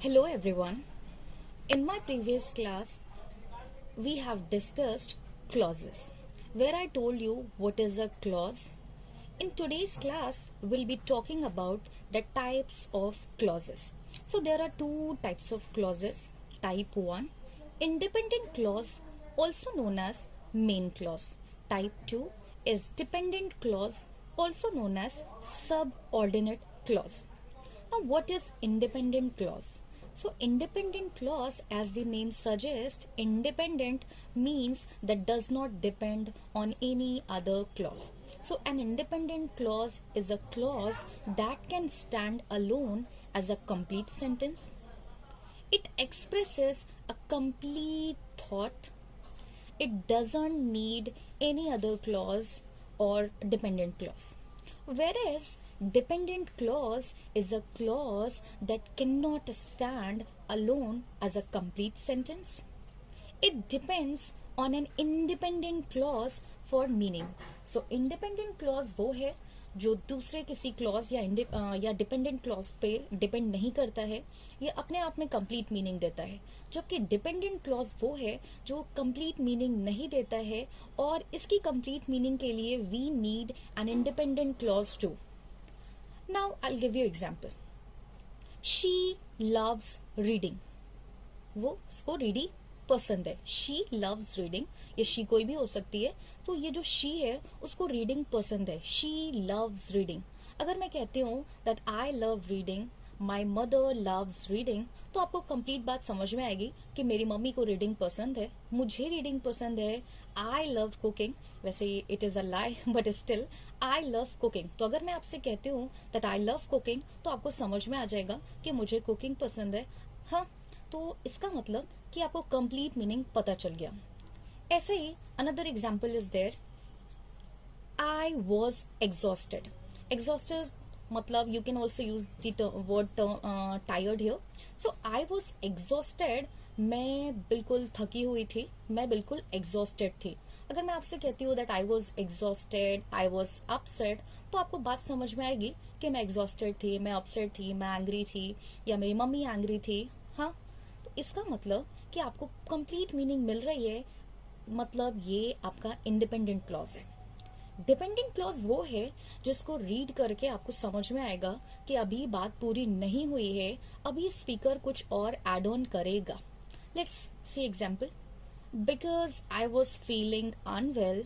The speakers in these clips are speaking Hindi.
Hello everyone. In my previous class, we have discussed clauses, where I told you what is a clause. In today's class, we'll be talking about the types of clauses. So there are two types of clauses. Type 1, independent clause, also known as main clause. Type 2 is dependent clause, also known as subordinate clause. Now, what is independent clause? So, independent clause, as the name suggests, independent means that does not depend on any other clause. So, an independent clause is a clause that can stand alone as a complete sentence. It expresses a complete thought. It doesn't need any other clause or dependent clause. Whereas dependent clause is a clause that cannot stand alone as a complete sentence. It depends on an independent clause for meaning. So independent clause वो है जो दूसरे किसी क्लॉज या डिपेंडेंट क्लॉज पे डिपेंड नहीं करता है, ये अपने आप में कंप्लीट मीनिंग देता है. जबकि डिपेंडेंट क्लॉज वो है जो कंप्लीट मीनिंग नहीं देता है और इसकी कंप्लीट मीनिंग के लिए we need an independent clause too. Now I will give you example. She loves reading. वो उसको रीडिंग पसंद है. She loves reading. ये शी कोई भी हो सकती है. तो ये जो शी है उसको रीडिंग पसंद है. She loves reading. अगर मैं कहती हूँ that I love reading, my mother loves reading, तो आपको कंप्लीट बात समझ में आएगी कि मेरी मम्मी को रीडिंग पसंद है, मुझे रीडिंग पसंद है. आई लव कुकिंग, वैसे it is a lie but still I love cooking. तो अगर मैं आपसे कहती हूँ दैट आई लव कुकिंग तो आपको समझ में आ जाएगा कि मुझे कुकिंग पसंद है. हाँ, तो इसका मतलब कि आपको कंप्लीट मीनिंग पता चल गया. ऐसे ही another example is there. I was exhausted. Exhausted मतलब you can also use the word tired here. So I was exhausted. मैं बिल्कुल थकी हुई थी, मैं बिल्कुल एग्जॉस्टेड थी. अगर मैं आपसे कहती हूँ that I was exhausted, I was upset, तो आपको बात समझ में आएगी कि मैं एग्जॉस्टेड थी, मैं अपसेट थी, मैं एंग्री थी या मेरी मम्मी एंग्री थी. हाँ, तो इसका मतलब कि आपको कंप्लीट मीनिंग मिल रही है, मतलब ये आपका इंडिपेंडेंट क्लॉज है. डिपेंडेंट क्लॉज वो है जिसको रीड करके आपको समझ में आएगा कि अभी बात पूरी नहीं हुई है, अभी स्पीकर कुछ और एड ऑन करेगा. Let's see example. Because I was feeling unwell.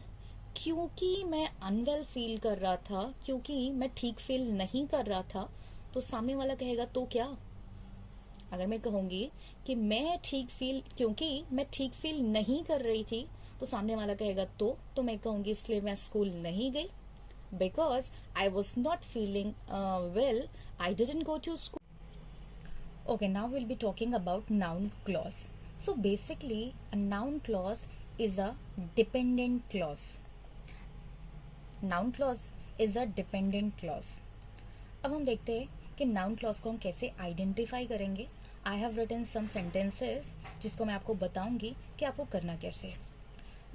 क्योंकि मैं अनवेल फील कर रहा था, क्योंकि मैं ठीक फील नहीं कर रहा था. तो सामने वाला कहेगा तो क्या. अगर मैं कहूंगी कि क्योंकि मैं ठीक फील नहीं कर रही थी, तो सामने वाला कहेगा तो मैं कहूंगी इसलिए मैं स्कूल नहीं गई. Because I was not feeling well, I didn't go to school. Okay, now we'll be talking about noun clause. So basically, a noun clause is a dependent clause. Noun clause is a dependent clause. अब हम देखते हैं कि नाउन क्लॉज को हम कैसे आइडेंटिफाई करेंगे. I have written some sentences जिसको मैं आपको बताऊंगी कि आपको करना कैसे.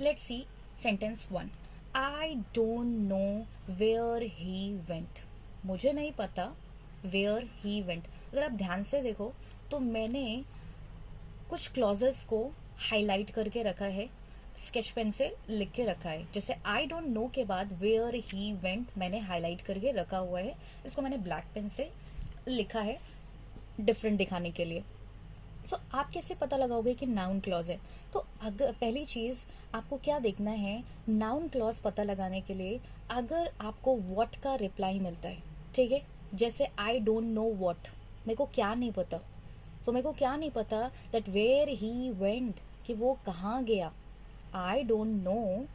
Let's see sentence 1. I don't know where he went. मुझे नहीं पता वेयर ही वेंट. अगर आप ध्यान से देखो तो मैंने कुछ क्लॉजेस को हाईलाइट करके रखा है, स्केच पेन से लिख के रखा है. जैसे आई डोंट नो के बाद वेयर ही वेंट मैंने हाईलाइट करके रखा हुआ है. इसको मैंने ब्लैक पेन से लिखा है डिफरेंट दिखाने के लिए. सो आप कैसे पता लगाओगे कि नाउन क्लॉज है. तो अगर पहली चीज आपको क्या देखना है नाउन क्लॉज पता लगाने के लिए, अगर आपको व्हाट का रिप्लाई मिलता है, ठीक है, जैसे आई डोंट नो व्हाट, मेरे को क्या नहीं पता. तो मेरे को क्या नहीं पता दैट वेयर ही वेंट, कि वो कहाँ गया. आई डोंट नो,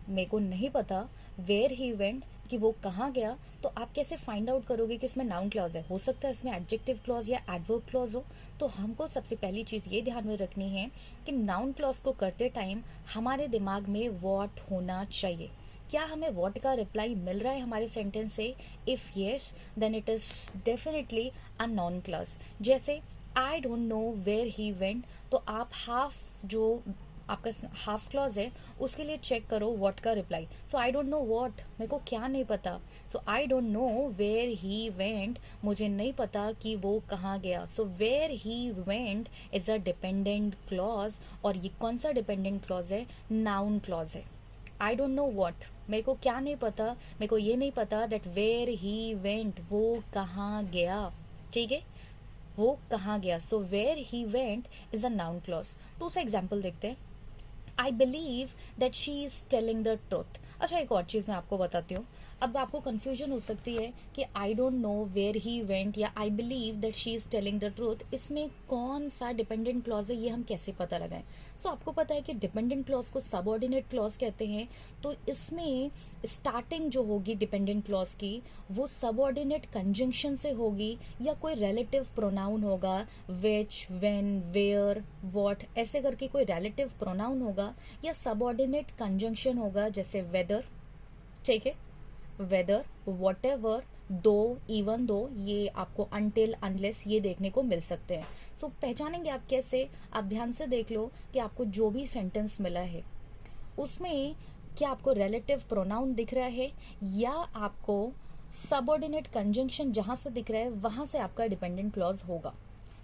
मेरे को नहीं पता वेयर ही वेंट, कि वो कहाँ गया. तो आप कैसे फाइंड आउट करोगे कि इसमें नाउन क्लॉज है. हो सकता है इसमें एडजेक्टिव क्लॉज या एडवर्ब क्लॉज हो. तो हमको सबसे पहली चीज़ ये ध्यान में रखनी है कि नाउन क्लॉज को करते टाइम हमारे दिमाग में व्हाट होना चाहिए. क्या हमें व्हाट का रिप्लाई मिल रहा है हमारे सेंटेंस से. If yes then it is definitely a noun clause. जैसे I don't know where he went, तो आप हाफ जो आपका हाफ क्लॉज है, उसके लिए चेक करो व्हाट का reply. So I don't know what, मेरे को क्या नहीं पता। So I don't know where he went, मुझे नहीं पता कि वो कहाँ गया। So where he went is a dependent clause, और ये कौन सा डिपेंडेंट क्लॉज है? नाउन क्लॉज है। आई डोंट नो वॉट, मेरे को क्या नहीं पता, मेरे को ये नहीं पता दैट वेयर ही वेंट, वो कहाँ गया। ठीक है, वो कहाँ गया। So where he went is a noun clause. दूसरा एग्जाम्पल देखते हैं। I believe that she is telling the truth. अच्छा, एक और चीज़ मैं आपको बताती हूँ। अब आपको कंफ्यूजन हो सकती है कि I don't know where he went या I believe that she is telling the truth, इसमें कौन सा डिपेंडेंट क्लॉज है, ये हम कैसे पता लगाएं। सो आपको पता है कि डिपेंडेंट क्लॉज को सबऑर्डिनेट क्लॉज कहते हैं। तो इसमें स्टार्टिंग जो होगी डिपेंडेंट क्लॉज की, वो सबऑर्डिनेट कंजंक्शन से होगी या कोई रिलेटिव प्रोनाउन होगा, विच, व्हेन, वेयर, व्हाट, ऐसे करके कोई रिलेटिव प्रोनाउन होगा, या सबऑर्डिनेट कंजंक्शन होगा जैसे वेदर। ठीक है, वेदर, वॉट एवर, दो, इवन दो, ये आपको अनटिल, अनलेस ये देखने को मिल सकते हैं। सो पहचानेंगे आप कैसे? आप ध्यान से देख लो कि आपको जो भी सेंटेंस मिला है उसमें क्या आपको रिलेटिव प्रोनाउन दिख रहा है, या आपको सबऑर्डिनेट कंजंक्शन जहां से दिख रहा है वहां से आपका डिपेंडेंट क्लॉज होगा।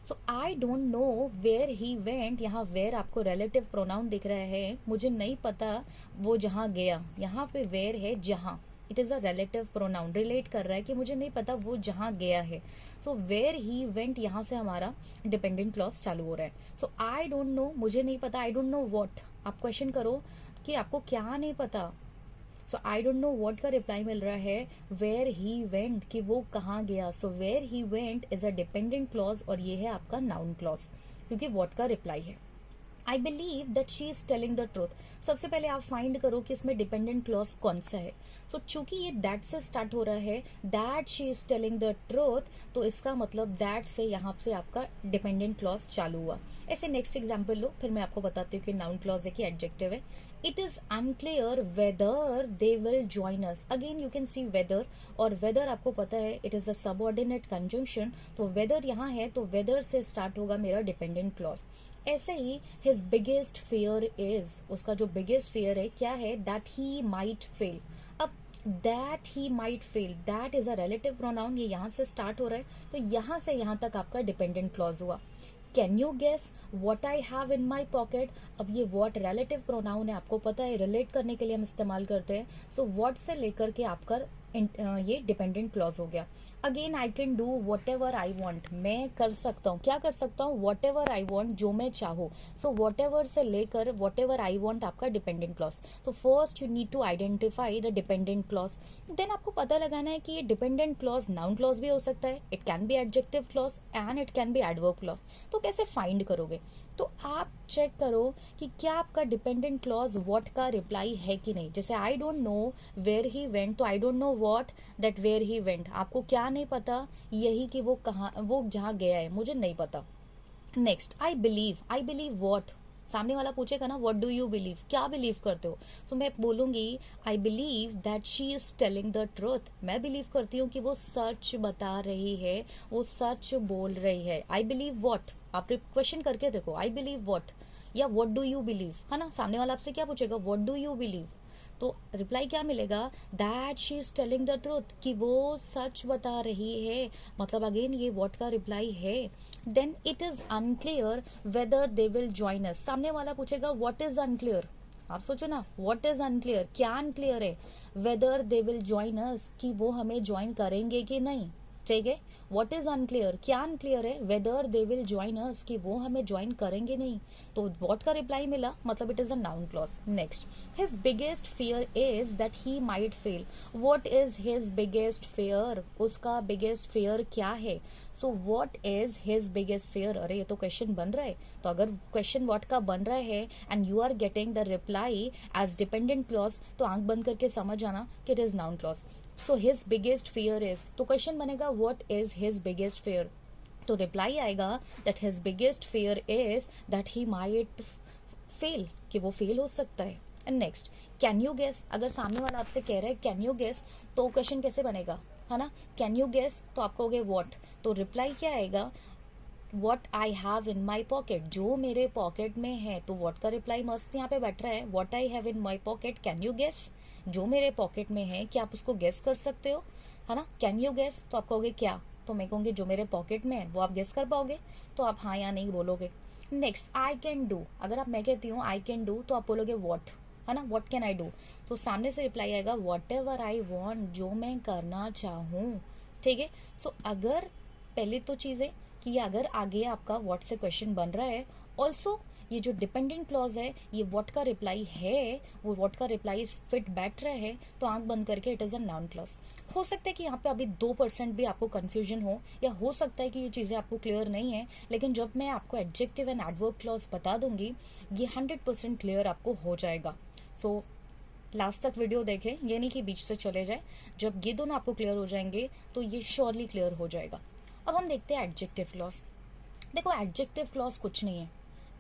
So I don't know where he went, यहाँ वेयर आपको रिलेटिव प्रोनाउन दिख रहा है, मुझे नहीं पता वो जहाँ गया, यहाँ पे वेयर है जहाँ, it is a relative pronoun, relate कर रहा है कि मुझे नहीं पता वो जहाँ गया है। सो वेयर ही वेंट, यहाँ से हमारा डिपेंडेंट क्लॉज चालू हो रहा है। सो आई डोंट नो, मुझे नहीं पता, आई डोंट नो व्हाट, आप क्वेश्चन करो कि आपको क्या नहीं पता। So I don't know what का रिप्लाई मिल रहा है वेयर ही वेंट, कि वो कहाँ गया। So where he went is a dependent clause, और ये है आपका नाउन क्लॉज, क्योंकि व्हाट का रिप्लाई है। I believe that she is telling the truth. सबसे पहले आप फाइंड करो कि इसमें डिपेंडेंट क्लॉज कौन सा है। सो चूंकि ये दैट से स्टार्ट हो रहा है, that she is telling the truth, तो इसका मतलब दैट से यहाँ से आपका डिपेंडेंट क्लॉज चालू हुआ। ऐसे नेक्स्ट एग्जाम्पल लो, फिर मैं आपको बताती हूँ कि नाउन क्लॉज है कि एडजेक्टिव है। It is unclear whether they will join us. Again you can see whether, और वेदर आपको पता है it is a subordinate conjunction, तो वेदर यहाँ है तो वेदर से स्टार्ट होगा मेरा डिपेंडेंट क्लॉज। ऐसे ही हिज बिगेस्ट फियर इज, उसका जो बिगेस्ट फियर है क्या है? That he might fail. अब that he might fail, that is a relative pronoun, ये यहाँ से स्टार्ट हो रहा है, तो यहाँ से यहाँ तक आपका डिपेंडेंट क्लॉज हुआ। Can you guess what I have in my pocket. अब ये वॉट रिलेटिव प्रोनाउन है, आपको पता है रिलेट करने के लिए हम इस्तेमाल करते हैं। सो वॉट से लेकर के आपका ये डिपेंडेंट क्लॉज हो गया। Again I can do what ever I want, मैं कर सकता हूँ, क्या कर सकता हूँ? वॉट एवर आई वॉन्ट, जो मैं चाहूँ। सो वॉट एवर से लेकर वॉट एवर आई वॉन्ट आपका डिपेंडेंट क्लॉज। तो first you need to identify the dependent clause, then आपको पता लगाना है कि ये डिपेंडेंट क्लॉज नाउन क्लॉज भी हो सकता है, it can be adjective clause and it can be adverb clause. तो कैसे फाइंड करोगे? तो आप चेक करो कि क्या आपका डिपेंडेंट क्लॉज व्हाट का रिप्लाई है कि नहीं। जैसे I don't know where he went, तो I don't know what that where he went, आपको क्या नहीं पता? यही कि वो कहाँ, वो जहाँ गया है, मुझे नहीं पता। नेक्स्ट, आई बिलीव व्हाट, सामने वाला पूछेगा ना व्हाट डू यू बिलीव, क्या बिलीव करते हो। सो मैं बोलूंगी आई believe that she is telling the truth, मैं बिलीव करती हूँ कि वो सच बता रही है, वो सच बोल रही है। आई बिलीव व्हाट, आप क्वेश्चन करके देखो, आई बिलीव व्हाट या व्हाट डू यू बिलीव, है ना। सामने वाला आपसे क्या पूछेगा? व्हाट डू यू बिलीव, तो रिप्लाई क्या मिलेगा? That she is telling the truth, कि वो सच बता रही है, मतलब अगेन ये व्हाट का रिप्लाई है। Then it is unclear whether they will join us, सामने वाला पूछेगा व्हाट इज अनक्लियर। आप सोचो ना, व्हाट इज अनक्लियर, क्या अनक्लियर है? Whether they will join us, कि वो हमें ज्वाइन करेंगे कि नहीं। ठीक है, व्हाट इज अनक्लियर, क्या अनक्लियर है? Whether they will join us, कि वो हमें ज्वाइन करेंगे नहीं। तो व्हाट का रिप्लाई मिला, मतलब it is a noun clause. Next, his biggest fear is that he might fail. What is his biggest fear, उसका बिगेस्ट फियर क्या है? So what is his biggest fear, अरे ये तो क्वेश्चन बन रहा है। तो अगर क्वेश्चन व्हाट का बन रहा है and you are getting the reply as dependent clause, तो आंख बंद करके समझ आना कि it is noun clause. So his biggest fear is, तो क्वेश्चन बनेगा what is his biggest fear, तो रिप्लाई आएगा that his biggest fear is that he might fail, कि वो फेल हो सकता है। And next, can you guess, अगर सामने वाला आपसे कह रहा है कैन यू गेस, तो क्वेश्चन कैसे बनेगा, है ना। कैन यू गेस, तो आप कहोगे व्हाट, तो रिप्लाई क्या आएगा? What I have in my pocket, जो मेरे पॉकेट में है, तो वॉट का रिप्लाई मस्त यहाँ पे बैठ रहा है, what I have in my pocket, can you guess, जो मेरे पॉकेट में है क्या आप उसको गेस कर सकते हो, है ना, कैन यू गेस, तो आप कहोगे क्या, तो मैं कहूँगी जो मेरे पॉकेट में है वो आप गेस कर पाओगे, तो आप हाँ या नहीं बोलोगे। नेक्स्ट, आई कैन डू, अगर आप मैं कहती हूँ आई कैन डू तो आप बोलोगे वॉट, है ना, वॉट कैन आई डू, तो सामने से रिप्लाई आएगा वॉट एवर आई वॉन्ट, जो मैं करना चाहूँ, ठीक है। सो अगर पहले तो चीज़ है कि ये अगर आगे आपका व्हाट से क्वेश्चन बन रहा है, ऑल्सो ये जो डिपेंडेंट क्लॉज है ये व्हाट का रिप्लाई है, वो व्हाट का रिप्लाई फिट बैठ रहा है, तो आंख बंद करके it is a noun clause. हो सकता है कि यहाँ पे अभी 2% भी आपको कंफ्यूजन हो, या हो सकता है कि ये चीज़ें आपको क्लियर नहीं है, लेकिन जब मैं आपको एडजेक्टिव एंड एडवर्ब क्लॉज बता दूंगी ये 100% क्लियर आपको हो जाएगा। सो लास्ट तक वीडियो देखें, ये नहीं कि बीच से चले जाए, जब ये दोनों आपको क्लियर हो जाएंगे तो ये श्योरली क्लियर हो जाएगा। अब हम देखते हैं एडजेक्टिव क्लॉज। देखो एडजेक्टिव क्लॉज कुछ नहीं है,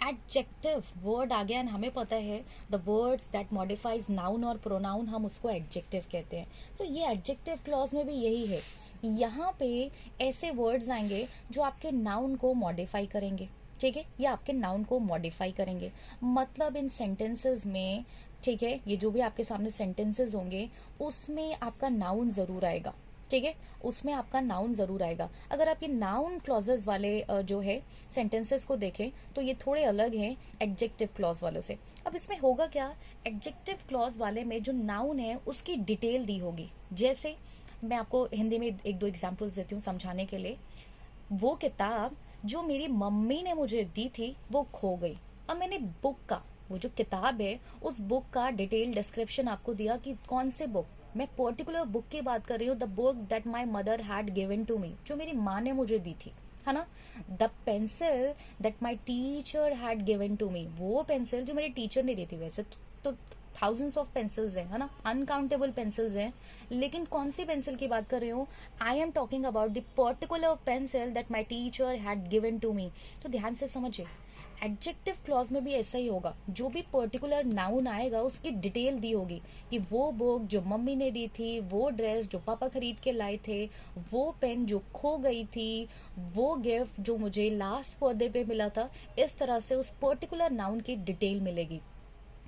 एडजेक्टिव वर्ड आ गया, हमें पता है the words that modifies noun और प्रोनाउन, हम उसको एडजेक्टिव कहते हैं। तो ये एडजेक्टिव क्लॉज में भी यही है, यहाँ पे ऐसे वर्ड्स आएंगे जो आपके नाउन को मॉडिफाई करेंगे, ठीक है, या आपके नाउन को मॉडिफाई करेंगे। मतलब इन सेंटेंसेस में, ठीक है, ये जो भी आपके सामने सेंटेंसेस होंगे उसमें आपका नाउन जरूर आएगा, ठीक है, उसमें आपका नाउन जरूर आएगा। अगर आप ये नाउन क्लॉजेस वाले जो है सेंटेंसेस को देखें तो ये थोड़े अलग हैं एडजेक्टिव क्लॉज वालों से। अब इसमें होगा क्या, एडजेक्टिव क्लॉज वाले में जो नाउन है उसकी डिटेल दी होगी। जैसे मैं आपको हिंदी में एक दो एग्जाम्पल्स देती हूँ समझाने के लिए। वो किताब जो मेरी मम्मी ने मुझे दी थी वो खो गई। अब मैंने बुक का, वो जो किताब है उस बुक का डिटेल डिस्क्रिप्शन आपको दिया कि कौन से बुक, मैं पर्टिकुलर बुक की बात कर रही हूँ, the book that my mother had given to me, जो मेरी माँ ने मुझे दी थी, है ना। The pencil that my teacher had given to me, वो पेंसिल जो मेरे टीचर ने दी थी। वैसे तो थाउजेंड्स ऑफ पेंसिल्स हैं, है ना, अनकाउंटेबल पेंसिल्स हैं, लेकिन कौन सी पेंसिल की बात कर रही हूँ, I am talking about the particular pencil that my teacher had given to me. तो ध्यान से समझिए, एडजेक्टिव क्लॉज में भी ऐसा ही होगा, जो भी पर्टिकुलर नाउन आएगा उसकी डिटेल दी होगी कि वो बुक जो मम्मी ने दी थी, वो ड्रेस जो पापा खरीद के लाए थे, वो पेन जो खो गई थी, वो गिफ्ट जो मुझे लास्ट बर्थडे पे मिला था। इस तरह से उस पर्टिकुलर नाउन की डिटेल मिलेगी,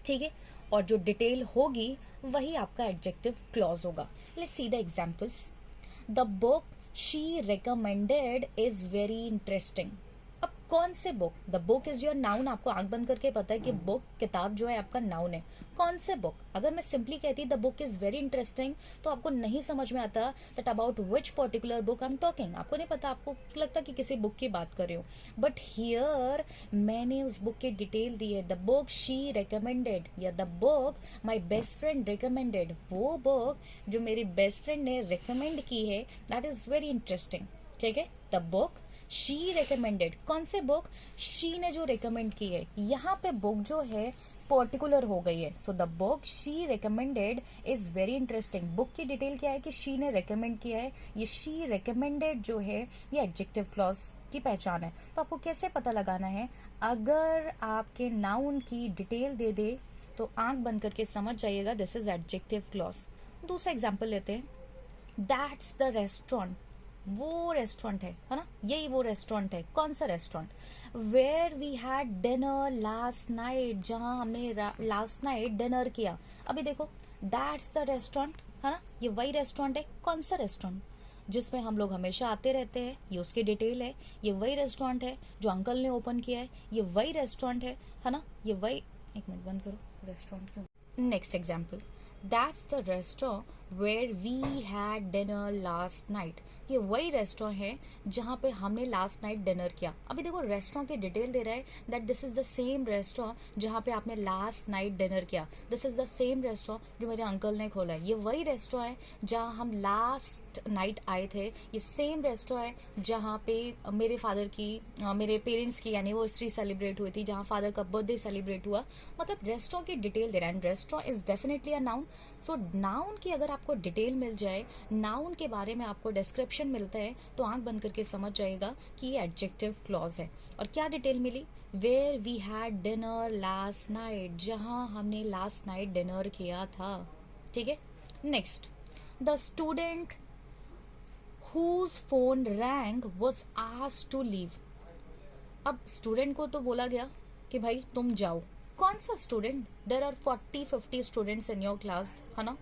ठीक है, और जो डिटेल होगी वही आपका एडजेक्टिव क्लॉज होगा। Let's see the examples. The book she recommended is very interesting. अब कौन से book, the book is your noun, आपको आंख बंद करके पता है कि बुक किताब जो है आपका नाउन है। कौन से बुक, अगर मैं सिंपली कहती the book is very interesting तो आपको नहीं समझ में आता that about which particular book I am talking, आपको नहीं पता, आपको लगता कि किसी बुक की बात कर रही हूँ। बट हियर मैंने उस बुक की डिटेल दी है, द बुक शी रिकमेंडेड या the book my best friend recommended, वो बुक जो मेरी बेस्ट फ्रेंड ने रिकमेंड की है दैट इज वेरी इंटरेस्टिंग, ठीक है। द बुक शी रिकमेंडेड, कौन से बुक, शी ने जो रिकमेंड की है, यहाँ पे बुक जो है पर्टिकुलर हो गई है। So the book she recommended is very interesting, book की डिटेल क्या है कि शी ने रिकमेंड किया है, ये शी रिकमेंडेड जो है ये एडजेक्टिव क्लॉज की पहचान है। तो आपको कैसे पता लगाना है, अगर आपके नाउन की डिटेल दे दे तो आंख बंद करके समझ जाइएगा दिस इज एडजेक्टिव क्लॉज। दूसरा एग्जाम्पल लेते हैं, दैट्स द रेस्टोरेंट, वो रेस्टोरेंट है ना, यही वो रेस्टोरेंट है। कौन सा restaurant, where we had dinner last night, जहां हमने लास्ट नाइट डिनर किया। अभी देखो दैट्स द रेस्टोरेंट, है ना, ये वही रेस्टोरेंट है। कौन सा रेस्टोरेंट, जिसमें हम लोग हमेशा आते रहते हैं, ये उसकी डिटेल है। ये वही रेस्टोरेंट है जो अंकल ने ओपन किया है, ये वही रेस्टोरेंट है ना, ये वही, एक मिनट बंद करो, रेस्टोरेंट क्यों। Next example, that's the restaurant where we had dinner last night, ये वही रेस्टोरेंट है जहाँ पे हमने लास्ट नाइट डिनर किया। अभी देखो रेस्टोरेंट की डिटेल दे रहा है that this is the same restaurant जहाँ पे आपने लास्ट नाइट डिनर किया, this is the same restaurant जो मेरे अंकल ने खोला है, ये वही रेस्टोरेंट है जहाँ हम लास्ट नाइट आए थे, ये सेम रेस्टोरेंट है जहाँ पे मेरे फादर की मेरे पेरेंट्स की एनिवर्सरी सेलिब्रेट हुई थी, जहाँ फादर का बर्थडे सेलिब्रेट हुआ। मतलब रेस्टोरेंट की डिटेल दे रहा है, and restaurant is definitely a noun. So noun की अगर आपको डिटेल मिल जाए, नाउन के बारे में आपको डिस्क्रिप्शन मिलता है, तो आंख बंद करके समझ जाएगा कि ये एडजेक्टिव क्लॉज है। और क्या डिटेल मिली, where we had dinner last night, जहां हमने लास्ट नाइट डिनर किया था, ठीक है। Next, the student whose phone rang was asked to leave, अब स्टूडेंट को तो बोला गया कि भाई तुम जाओ। कौन सा student? There are 40-50 students in your class, है ना।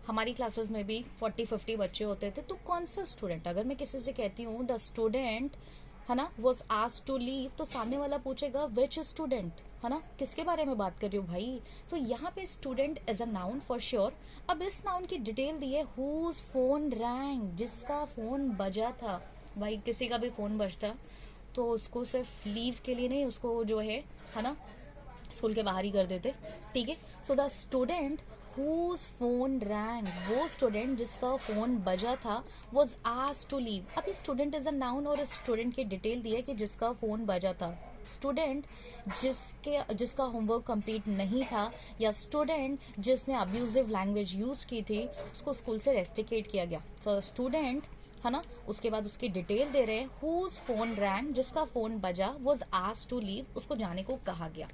हमारी क्लासेस में भी 40-50 बच्चे होते थे। तो कौन सा स्टूडेंट? अगर मैं किसी से कहती हूँ द स्टूडेंट, है ना, वॉज आस्क्ड टू लीव, तो सामने वाला पूछेगा विच स्टूडेंट, है ना, किसके बारे में बात कर रही हो भाई। तो यहाँ पे student is a noun for sure. अब इस नाउन की डिटेल दी है, हुज फोन रैंग, जिसका फोन बजा था। भाई किसी का भी फोन बजता तो उसको सिर्फ लीव के लिए नहीं, उसको जो है ना, स्कूल के बाहर ही कर देते। ठीक है। So the student whose phone rang, वो स्टूडेंट जिसका फोन बजा था, वॉज आस्क्ड टू लीव। अभी स्टूडेंट इज अ नाउन और स्टूडेंट की डिटेल दी है कि जिसका फोन बजा था। स्टूडेंट जिसका होमवर्क कंप्लीट नहीं था, या स्टूडेंट जिसने अब्यूजिव लैंग्वेज यूज की थी, उसको स्कूल से रेस्टिकेट किया गया। सो स्टूडेंट, है ना, उसके बाद उसकी डिटेल दे रहे हैं, हुज फोन रैंग, जिसका फोन बजा, वॉज आस्क्ड टू लीव, उसको जाने को कहा गया।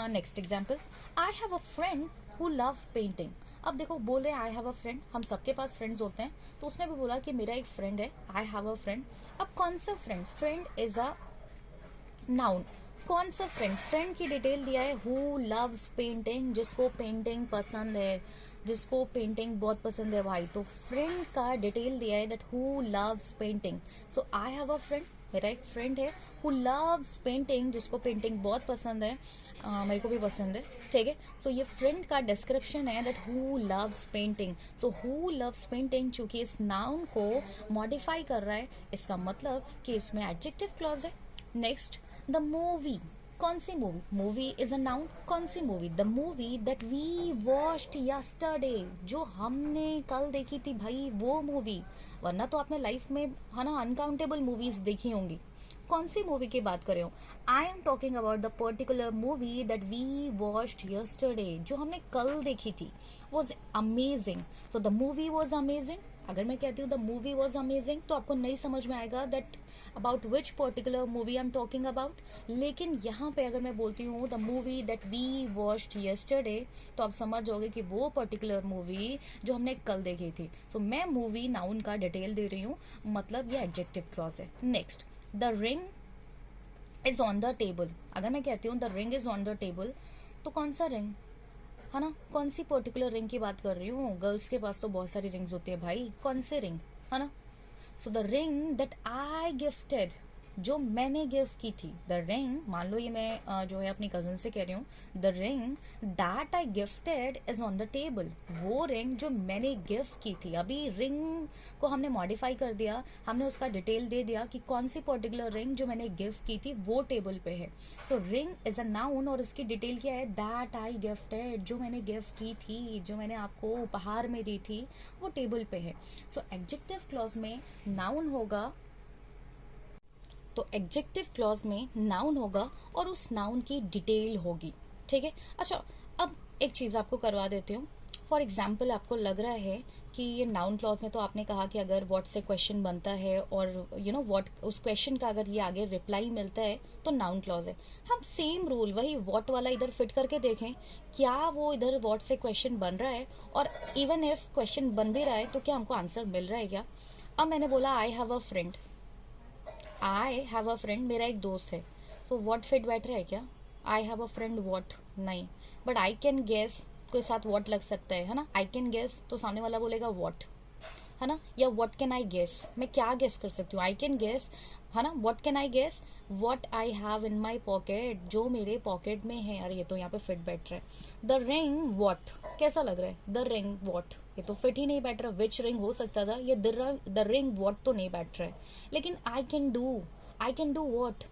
Next example, I have a friend who love painting. अब देखो बोल रहे हैं आई हैव अ फ्रेंड, हम सबके पास फ्रेंड्स होते हैं, तो उसने भी बोला कि मेरा एक फ्रेंड है, आई हैव अ फ्रेंड। अब कौन सा friend? Friend is a noun. कौन सा फ्रेंड? फ्रेंड की डिटेल दिया है, हु लव्स पेंटिंग, जिसको पेंटिंग पसंद है, जिसको पेंटिंग बहुत पसंद है भाई। तो फ्रेंड का डिटेल दिया है that who loves painting. So I have a friend, मेरा एक फ्रेंड है, हु लव्स पेंटिंग, जिसको पेंटिंग बहुत पसंद है। मेरे को भी पसंद है। ठीक है। सो ये फ्रेंड का डिस्क्रिप्शन है that who loves painting. So who loves painting चूंकि इस नाउन को मॉडिफाई कर रहा है, इसका मतलब कि इसमें एडजेक्टिव क्लॉज है। Next, the movie. कौन सी movie? Movie is a noun. कौन सी movie? The movie that we watched yesterday, जो हमने कल देखी थी भाई, वो मूवी। वरना तो आपने लाइफ में, है ना, अनकाउंटेबल मूवीज देखी होंगी। कौन सी मूवी की बात कर रहे हो? I am talking about the particular movie that we watched yesterday, जो हमने कल देखी थी, was amazing. So the movie was amazing. अगर मैं कहती हूँ द मूवी वॉज अमेजिंग, तो आपको नहीं समझ में आएगा that about which particular movie I am talking about. लेकिन यहाँ पे अगर मैं बोलती हूँ the movie that we watched yesterday, तो आप समझ जाओगे कि वो पर्टिकुलर मूवी जो हमने कल देखी थी। सो मैं मूवी नाउन का डिटेल दे रही हूँ, मतलब ये एडजेक्टिव क्लॉज है। Next, the ring is on the table. अगर मैं कहती हूँ the ring is on the table, तो कौन सा रिंग, है ना, कौन सी पर्टिकुलर रिंग की बात कर रही हूँ? गर्ल्स के पास तो बहुत सारी रिंग्स होती है भाई, कौन सी रिंग, है ना। So the ring that I gifted, जो मैंने गिफ्ट की थी। द रिंग, मान लो ये मैं जो है अपनी कजन से कह रही हूँ, the ring that I gifted is on the table, वो रिंग जो मैंने गिफ्ट की थी। अभी रिंग को हमने मॉडिफाई कर दिया, हमने उसका डिटेल दे दिया कि कौन सी पर्टिकुलर रिंग जो मैंने गिफ्ट की थी वो टेबल पे है। सो रिंग इज अ नाउन और इसकी डिटेल क्या है? दैट आई गिफ्टेड, जो मैंने गिफ्ट की थी, जो मैंने आपको उपहार में दी थी, वो टेबल पे है। सो एडजेक्टिव क्लॉज में नाउन होगा, तो एडजेक्टिव क्लॉज में नाउन होगा और उस नाउन की डिटेल होगी। ठीक है। अच्छा, अब एक चीज़ आपको करवा देती हूँ। फॉर एग्जाम्पल, आपको लग रहा है कि ये नाउन क्लॉज में तो आपने कहा कि अगर व्हाट से क्वेश्चन बनता है और यू नो व्हाट, उस क्वेश्चन का अगर ये आगे रिप्लाई मिलता है तो नाउन क्लॉज है। हम सेम रूल वही व्हाट वाला इधर फिट करके देखें, क्या वो इधर व्हाट से क्वेश्चन बन रहा है, और इवन इफ क्वेश्चन बन भी रहा है तो क्या हमको आंसर मिल रहा है क्या। अब मैंने बोला I have a friend, I have a friend, मेरा एक दोस्त है। सो वॉट फिट बैठ रहा है क्या? I have a friend what नहीं, बट आई कैन गेस के साथ वॉट लग सकता है ना। आई कैन गेस तो सामने वाला बोलेगा वॉट, है ना, या व्हाट कैन आई गेस, मैं क्या गेस कर सकती हूँ। आई कैन गेस, है ना, what can I guess, what I have in my pocket, जो मेरे पॉकेट में है। अरे ये तो यहाँ पे फिट बैठ रहा है। द रिंग व्हाट, कैसा लग रहा है? द रिंग व्हाट, ये तो फिट ही नहीं बैठ रहा। विच रिंग हो सकता था, ये द रिंग व्हाट तो नहीं बैठ रहा है। लेकिन I can do what,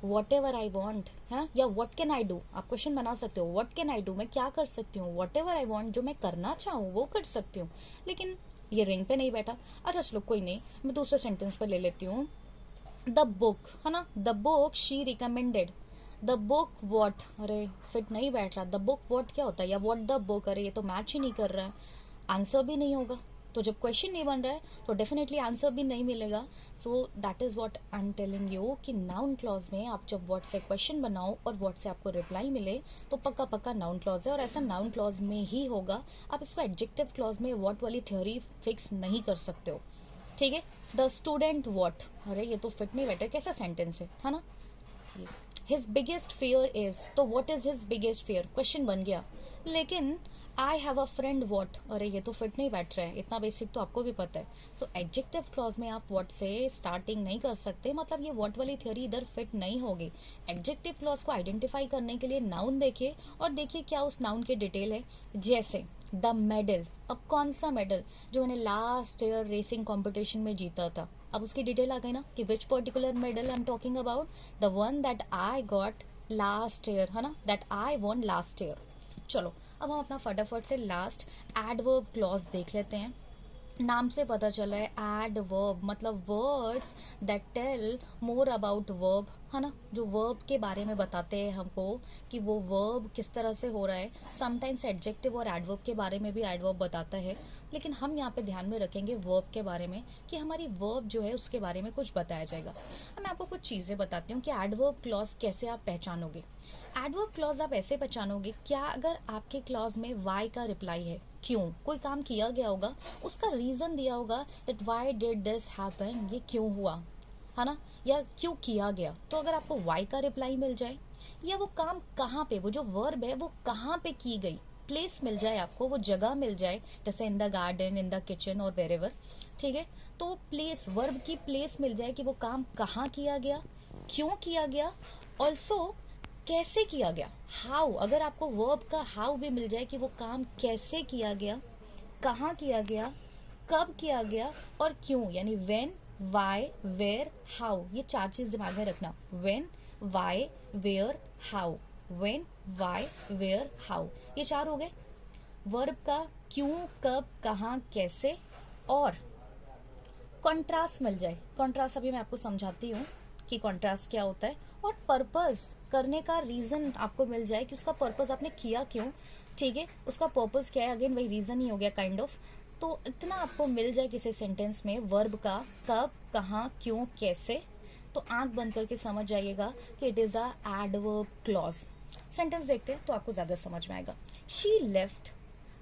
what ever I want, है, या वॉट कैन आई डू, आप क्वेश्चन बना सकते हो। वॉट कैन आई डू, मैं क्या कर सकती हूँ। वॉट एवर आई वॉन्ट, जो मैं करना चाहूँ वो कर सकती हूँ। लेकिन ये रिंग पे नहीं बैठा। अच्छा चलो कोई नहीं, मैं दूसरे सेंटेंस पे ले लेती हूँ। द बुक, है ना, the book she recommended, the book what, अरे फिट नहीं बैठ रहा। द बुक वॉट क्या होता है, या वॉट द बुक, अरे ये तो मैच ही नहीं कर रहा है, आंसर भी नहीं होगा। तो जब क्वेश्चन नहीं बन रहा है तो डेफिनेटली आंसर भी नहीं मिलेगा। So that is what I am telling you कि नाउन क्लॉज में आप जब व्हाट से क्वेश्चन बनाओ और व्हाट से आपको रिप्लाई मिले तो पक्का पक्का नाउन क्लॉज है, और ऐसा नाउन क्लॉज में ही होगा। आप इसको एडजेक्टिव क्लॉज में व्हाट वाली थ्योरी फिक्स नहीं कर सकते हो। ठीक है। द स्टूडेंट वॉट, अरे ये तो फिट नहीं बैठा, कैसा सेंटेंस है ना। हिज बिगेस्ट फियर इज, तो what is his biggest fear, question बन गया। लेकिन I have a friend what, अरे ये तो फिट नहीं बैठ रहा है, इतना बेसिक तो आपको भी पता है। सो एडजेक्टिव क्लॉज में आप वॉट से स्टार्टिंग नहीं कर सकते, मतलब ये वॉट वाली थ्योरी इधर फिट नहीं होगी। एडजेक्टिव क्लॉज को आइडेंटिफाई करने के लिए नाउन देखिए और देखिए क्या उस नाउन के डिटेल है। जैसे द मेडल, अब कौन सा मेडल, जो मैंने लास्ट ईयर रेसिंग कॉम्पिटिशन में जीता था, अब उसकी डिटेल आ गई ना कि which particular medal I am talking about, the one that I got last year, है ना, that I won last year. चलो अब हम अपना फटाफट से लास्ट एडवर्ब क्लॉज देख लेते हैं। नाम से पता चला है एडवर्ब मतलब words that tell more about verb, है ना, जो वर्ब के बारे में बताते हैं हमको कि वो वर्ब किस तरह से हो रहा है। समटाइम्स एडजेक्टिव और एडवर्ब के बारे में भी एडवर्ब बताता है, लेकिन हम यहाँ पे ध्यान में रखेंगे वर्ब के बारे में कि हमारी वर्ब जो है उसके बारे में कुछ बताया जाएगा। अब मैं आपको कुछ चीज़ें बताती हूँ कि एडवर्ब क्लॉज कैसे आप पहचानोगे। एडवर्ब क्लॉज आप ऐसे पहचानोगे, क्या अगर आपके क्लॉज में वाई का रिप्लाई है, क्यों, कोई काम किया गया होगा, उसका रीजन दिया होगा that why did this happen, ये क्यों हुआ, है ना, या क्यों किया गया, तो अगर आपको वाई का रिप्लाई मिल जाए या वो काम कहाँ पे, वो जो वर्ब है वो कहाँ पे की गई, प्लेस मिल जाए आपको, वो जगह मिल जाए, जैसे in the garden, in the kitchen और वेरेवर, ठीक है, तो प्लेस, वर्ब की प्लेस मिल जाए कि वो काम कहाँ किया गया, क्यों किया गया, ऑल्सो कैसे किया गया, हाउ, अगर आपको वर्ब का हाउ भी मिल जाए कि वो काम कैसे किया गया, कहाँ किया गया, कब किया गया और क्यों, यानी व्हेन, वाई, वेयर, हाउ, ये चार चीज दिमाग में रखना। When, why, where, how, when, why, where, how, ये चार हो गए वर्ब का, क्यों, कब, कहाँ, कैसे, और कॉन्ट्रास्ट मिल जाए। कॉन्ट्रास्ट अभी मैं आपको समझाती हूँ कि कॉन्ट्रास्ट क्या होता है, और पर्पस करने का रीजन आपको मिल जाए कि उसका पर्पस आपने किया क्यों, ठीक है, उसका पर्पस क्या है, अगेन वही रीजन ही हो गया काइंड ऑफ। तो इतना आपको मिल जाए किसी सेंटेंस में वर्ब का कब, कहाँ, क्यों, कैसे, तो आंख बंद करके समझ जाइएगा कि it is a adverb clause. Sentence देखते हैं तो आपको ज्यादा समझ में आएगा। She left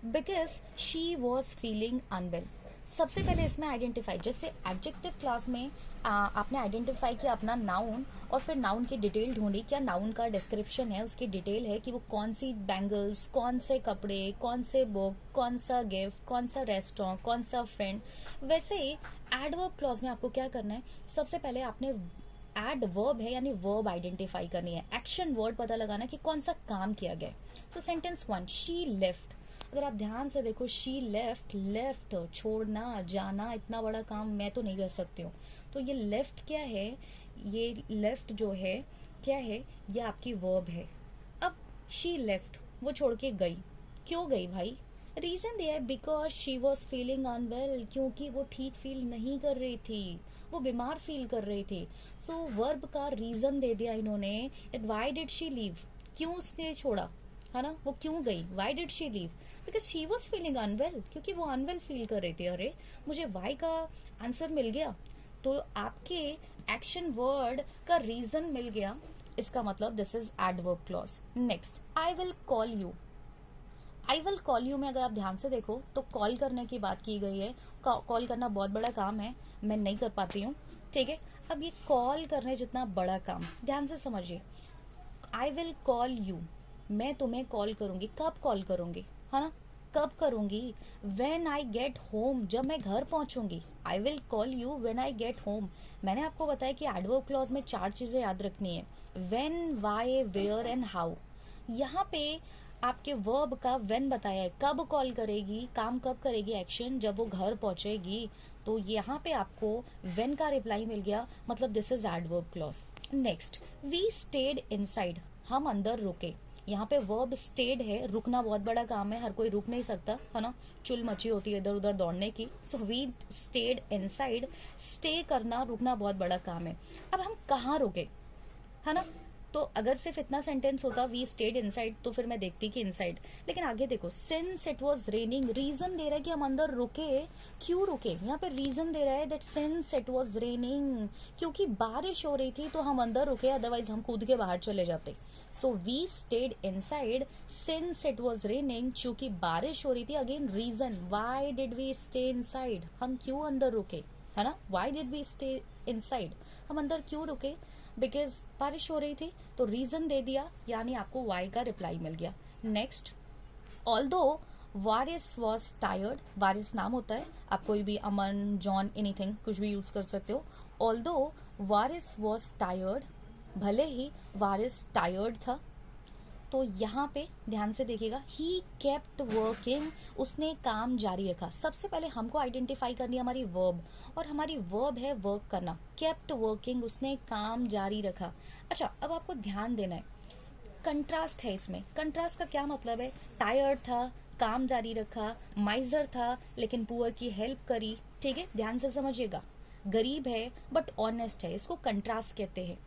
because she was feeling unwell. सबसे पहले इसमें आइडेंटिफाई, जैसे एडजेक्टिव क्लास में आपने आइडेंटिफाई किया अपना नाउन और फिर नाउन की डिटेल ढूंढी, क्या नाउन का डिस्क्रिप्शन है, उसकी डिटेल है कि वो कौन सी बैंगल्स, कौन से कपड़े, कौन से बुक, कौन सा गिफ्ट, कौन सा रेस्टोरेंट, कौन सा फ्रेंड। वैसे ही एडवर्ब क्लॉज में आपको क्या करना है, सबसे पहले आपने एड वर्ब है यानी वर्ब आइडेंटिफाई करनी है, एक्शन वर्ड पता लगाना कि कौन सा काम किया गया। सो सेंटेंस वन, शी लेफ्ट, अगर आप ध्यान से देखो, शी लेफ्ट, लेफ्ट छोड़ना, जाना, इतना बड़ा काम मैं तो नहीं कर सकती हूँ, तो ये लेफ्ट क्या है, ये लेफ्ट जो है क्या है, ये आपकी वर्ब है। अब शी लेफ्ट, वो छोड़ के गई, क्यों गई भाई, रीजन दिया है because she was feeling unwell, क्योंकि वो ठीक फील नहीं कर रही थी, वो बीमार फील कर रही थी। सो वर्ब का रीजन दे दिया इन्होंने, that why did she leave, क्यों उसने छोड़ा, है ना, वो क्यों गई, why did she leave, because she was feeling unwell, क्योंकि वो अनवेल फील कर रही थी। अरे मुझे वाई का आंसर मिल गया, तो आपके एक्शन वर्ड का रीजन मिल गया, इसका मतलब this is adverb clause. Next, I will call you. I will call you में अगर आप ध्यान से देखो तो कॉल करने की बात की गई है। कॉल करना बहुत बड़ा काम है, मैं नहीं कर पाती हूँ, ठीक है। अब ये कॉल करने जितना बड़ा काम, ध्यान से समझिए, आई विल कॉल यू, मैं तुम्हें कॉल करूंगी, कब कॉल करूंगी, है ना, कब करूंगी, वेन आई गेट होम, जब मैं घर पहुंचूंगी। I will call you when I get home. मैंने आपको बताया कि एडवर्ब क्लॉज में चार चीजें याद रखनी है, when, why, where and how. यहाँ पे आपके वर्ब का वेन बताया है, कब कॉल करेगी, काम कब करेगी, एक्शन जब वो घर पहुंचेगी, तो यहाँ पे आपको वेन का रिप्लाई मिल गया, मतलब this is adverb clause. Next, we stayed inside, हम अंदर रुके। यहाँ पे वर्ब स्टेड है, रुकना बहुत बड़ा काम है, हर कोई रुक नहीं सकता, है ना, चुल मची होती है इधर उधर दौड़ने की। So we stayed inside, stay करना, रुकना बहुत बड़ा काम है। अब हम कहाँ रुके, है ना, तो अगर सिर्फ इतना सेंटेंस होता वी स्टेड इनसाइड तो फिर मैं देखती कि इनसाइड, लेकिन आगे देखो, since it was raining, reason दे रहा है कि हम अंदर रुके, क्यों रुके, यहाँ पे रीजन दे रहा है that since it was raining, क्योंकि बारिश हो रही थी तो हम अंदर रुके, अदरवाइज हम कूद के बाहर चले जाते। So we stayed inside since it was raining, चूंकि बारिश हो रही थी। Again reason, why did we stay inside, हम क्यों अंदर रुके, है ना, why did we stay inside, हम अंदर क्यों रुके, बिकॉज बारिश हो रही थी, तो रीजन दे दिया, यानी आपको वाई का रिप्लाई मिल गया। Next, although Waris was tired, Waris नाम होता है, आप कोई भी अमन, जॉन, एनीथिंग कुछ भी यूज कर सकते हो। ऑल्दो वारिस वॉज टायर्ड, भले ही वारिस टायर्ड था, तो यहाँ पे ध्यान से देखिएगा, ही केप्ट वर्किंग, उसने काम जारी रखा। सबसे पहले हमको आइडेंटिफाई करनी है हमारी वर्ब, और हमारी वर्ब है वर्क करना। केप्ट वर्किंग, उसने काम जारी रखा। अच्छा, अब आपको ध्यान देना है, कंट्रास्ट है इसमें। कंट्रास्ट का क्या मतलब है, टायर्ड था, काम जारी रखा, माइजर था लेकिन पुअर की हेल्प करी। ठीक है, ध्यान से समझिएगा, गरीब है बट ऑनेस्ट है, इसको कंट्रास्ट कहते हैं।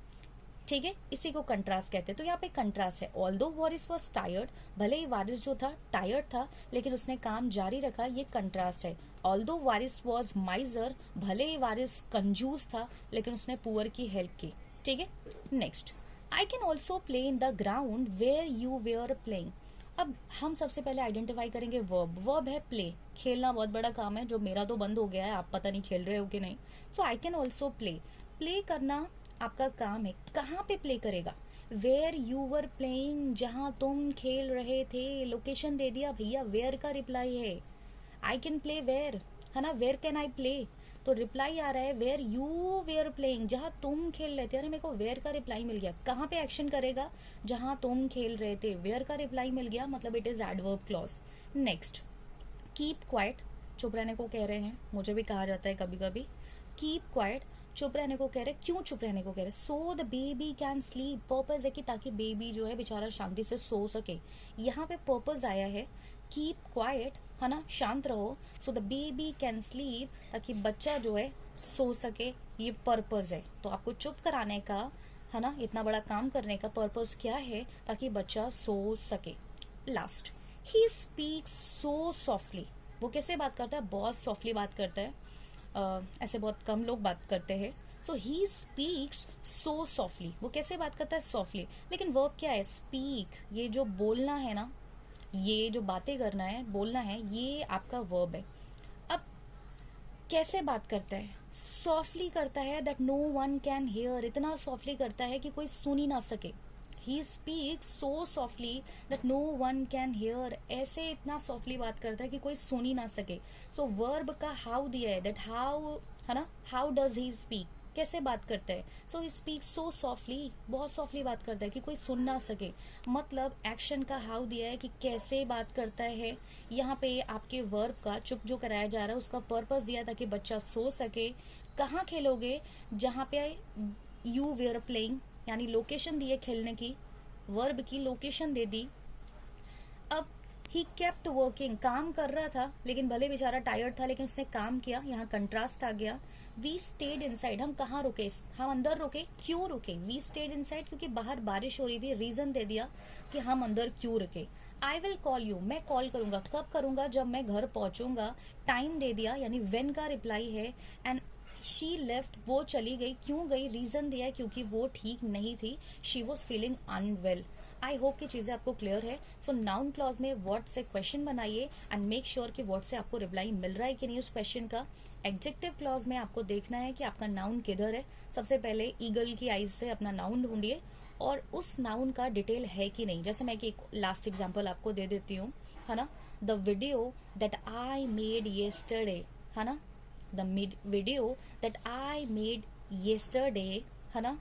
ठीक है, इसी को कंट्रास्ट कहते हैं। तो यहाँ पे कंट्रास्ट है, ऑल्दो वारिस वॉज टायर्ड, भले ही वारिस जो था टायर्ड था लेकिन उसने काम जारी रखा, ये कंट्रास्ट है। ऑल्दो वारिस वॉज माइजर, भले ही वारिस कंजूस था लेकिन उसने पुअर की हेल्प की। ठीक है, next, I can also play in the ground where you were playing. अब हम सबसे पहले आइडेंटिफाई करेंगे वर्ब। वर्ब है प्ले, खेलना बहुत बड़ा काम है, जो मेरा तो बंद हो गया है, आप पता नहीं खेल रहे हो कि नहीं। So I can also play, play करना आपका काम है। कहाँ पे प्ले करेगा, वेयर यू वर प्लेइंग, जहां तुम खेल रहे थे। लोकेशन दे दिया भैया, वेयर का रिप्लाई है। आई कैन प्ले वेयर, है ना, वेयर कैन आई प्ले, तो रिप्लाई आ रहा है वेयर यू वेयर प्लेइंग, जहां तुम खेल रहे थे। अरे मेरे को वेयर का रिप्लाई मिल गया, कहाँ पे एक्शन करेगा, जहां तुम खेल रहे थे, वेयर का रिप्लाई मिल गया, मतलब it is adverb clause. Next, keep quiet, चुप रहने को कह रहे हैं, मुझे भी कहा जाता है कभी कभी। कीप क्वाइट, चुप रहने को कह रहे, क्यों चुप रहने को कह रहे, so the baby can sleep, purpose है कि ताकि बेबी जो है बेचारा शांति से सो सके। यहाँ पे पर्पज आया है, कीप क्वाइट, है ना, शांत रहो, so the baby can sleep, ताकि बच्चा जो है सो सके, ये पर्पज है। तो आपको चुप कराने का, है ना, इतना बड़ा काम करने का पर्पज क्या है, ताकि बच्चा सो सके। लास्ट, ही स्पीक्स सो सॉफ्टली, वो कैसे बात करता है, बहुत सॉफ्टली बात करता है, ऐसे बहुत कम लोग बात करते हैं। सो ही स्पीक्स सो सॉफ्टली, वो कैसे बात करता है, सॉफ्टली। लेकिन वर्ब क्या है, स्पीक, ये जो बोलना है ना, ये जो बातें करना है, बोलना है, ये आपका वर्ब है। अब कैसे बात करता है, सॉफ्टली करता है, that no one can hear, इतना सॉफ्टली करता है कि कोई सुन ही ना सके। He speaks so softly that no one can hear, ऐसे इतना सॉफ्टली बात करता है कि कोई सुन ही ना सके। सो वर्ब का हाउ दिया है, दैट हाउ, है ना, हाउ डज ही स्पीक, कैसे बात करता है। सो ही स्पीक सो सॉफ्टली, बहुत सॉफ्टली बात करता है कि कोई सुन ना सके। मतलब एक्शन का हाउ दिया है कि कैसे बात करता है। यहाँ पे आपके वर्ब का चुप जो कराया जा रहा है उसका पर्पस दिया ताकि बच्चा सो सके। कहाँ खेलोगे, जहाँ पे यू वेयर प्लेइंग, यानी लोकेशन दी है खेलने की, वर्ब की लोकेशन दे दी। अब ही केप्ट वर्किंग, काम कर रहा था लेकिन भले बेचारा टायर्ड था लेकिन उसने काम किया, यहाँ कंट्रास्ट आ गया। वी स्टेड इनसाइड, हम कहाँ रुके, हम अंदर रुके, क्यों रुके, वी स्टेड इनसाइड क्योंकि बाहर बारिश हो रही थी, रीजन दे दिया कि हम अंदर क्यों रुके। आई विल कॉल यू, मैं कॉल करूंगा, कब करूंगा, जब मैं घर पहुंचूंगा। टाइम दे दिया, यानी वेन का रिप्लाई है। एंड शी लेफ्ट, वो चली गई, क्यों गई, रीजन दिया है क्योंकि वो ठीक नहीं थी, she was feeling unwell. I hope की चीजें आपको क्लियर है। सो नाउन क्लॉज में वर्ड से क्वेश्चन बनाइए एंड मेक श्योर कि वर्ड से आपको रिप्लाई मिल रहा है कि नहीं उस क्वेश्चन का। एडजेक्टिव क्लॉज में आपको देखना है कि आपका नाउन किधर है। सबसे पहले ईगल की आईज से अपना नाउन ढूंढिए और उस नाउन का डिटेल है कि नहीं। जैसे मैं एक लास्ट एग्जाम्पल आपको दे देती हूँ, है ना, the video that I made yesterday, है ना, the video that I made yesterday, है ना।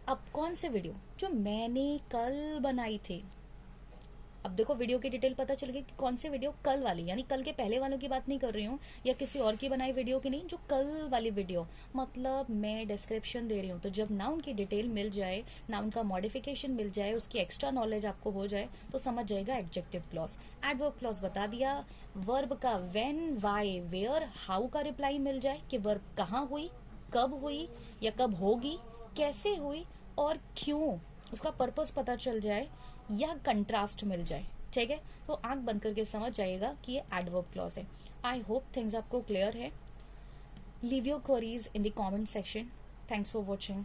अब कौन से वीडियो, जो मैंने कल बनाई थी। अब देखो वीडियो की डिटेल पता चल गई कि कौन से वीडियो, कल वाली, यानी कल के पहले वालों की बात नहीं कर रही हूँ या किसी और की बनाई वीडियो की नहीं, जो कल वाली वीडियो, मतलब मैं डिस्क्रिप्शन दे रही हूँ। तो जब नाउन की डिटेल मिल जाए, नाउन का मॉडिफिकेशन मिल जाए, उसकी एक्स्ट्रा नॉलेज आपको हो जाए तो समझ जाएगा एडजेक्टिव क्लॉज। एडवर्ब क्लॉज बता दिया, वर्ब का व्हेन, व्हाई, वेयर, हाउ का रिप्लाई मिल जाए कि वर्ब कहाँ हुई, कब हुई या कब होगी, कैसे हुई और क्यों, उसका पर्पस पता चल जाए या कंट्रास्ट मिल जाए। ठीक है, तो आंख बंद करके समझ जाएगा कि ये एडवर्ब क्लॉज है। आई होप थिंग्स आपको क्लियर है। Leave your queries in the comment section. Thanks for watching.